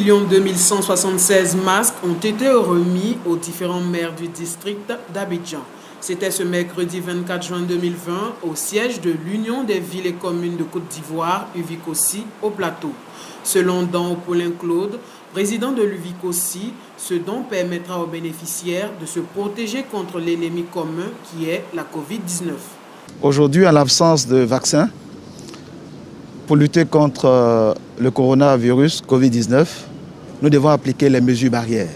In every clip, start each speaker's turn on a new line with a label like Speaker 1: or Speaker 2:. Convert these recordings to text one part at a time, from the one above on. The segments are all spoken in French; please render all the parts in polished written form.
Speaker 1: 176 masques ont été remis aux différents maires du district d'Abidjan. C'était ce mercredi 24 juin 2020 au siège de l'Union des villes et communes de Côte d'Ivoire, UVICOSI, au plateau. Selon Dan Paulin-Claude, président de l'UVICOSI, ce don permettra aux bénéficiaires de se protéger contre l'ennemi commun qui est la Covid-19.
Speaker 2: Aujourd'hui, en l'absence de vaccin, pour lutter contre le coronavirus Covid-19, nous devons appliquer les mesures barrières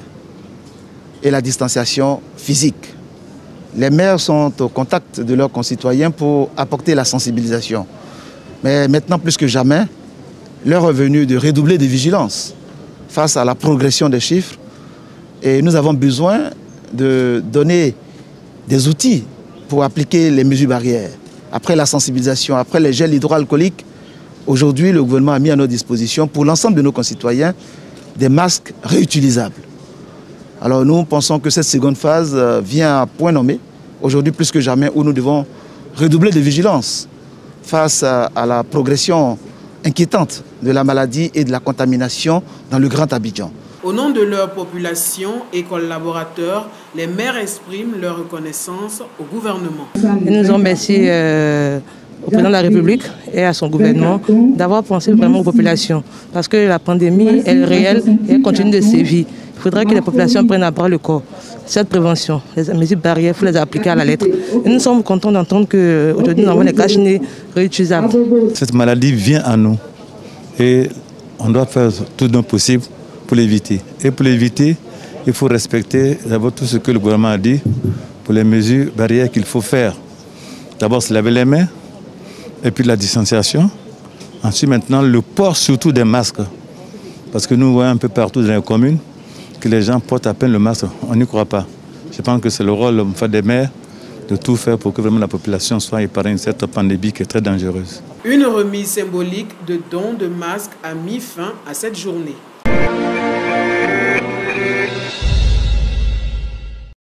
Speaker 2: et la distanciation physique. Les maires sont au contact de leurs concitoyens pour apporter la sensibilisation. Mais maintenant, plus que jamais, l'heure est venue de redoubler de vigilance face à la progression des chiffres. Et nous avons besoin de donner des outils pour appliquer les mesures barrières. Après la sensibilisation, après les gels hydroalcooliques, aujourd'hui, le gouvernement a mis à notre disposition pour l'ensemble de nos concitoyens des masques réutilisables. Alors nous pensons que cette seconde phase vient à point nommé, aujourd'hui plus que jamais, où nous devons redoubler de vigilance face à la progression inquiétante de la maladie et de la contamination dans le Grand Abidjan.
Speaker 1: Au nom de leur population et collaborateurs, les maires expriment leur reconnaissance au gouvernement.
Speaker 3: Nous nous remercions au président de la République et à son gouvernement d'avoir pensé vraiment aux populations. Parce que la pandémie est réelle et elle continue de sévir. Il faudrait que les populations prennent à bras le corps cette prévention. Les mesures barrières, il faut les appliquer à la lettre. Et nous sommes contents d'entendre qu'aujourd'hui nous avons des cache-nez réutilisables.
Speaker 4: Cette maladie vient à nous et on doit faire tout notre possible pour l'éviter. Et pour l'éviter, il faut respecter d'abord tout ce que le gouvernement a dit pour les mesures barrières qu'il faut faire. D'abord se laver les mains et puis la distanciation. Ensuite maintenant le port surtout des masques. Parce que nous voyons un peu partout dans les communes que les gens portent à peine le masque, on n'y croit pas. Je pense que c'est le rôle des maires de tout faire pour que vraiment la population soit épargnée de cette pandémie qui est très dangereuse.
Speaker 1: Une remise symbolique de dons de masques a mis fin à cette journée.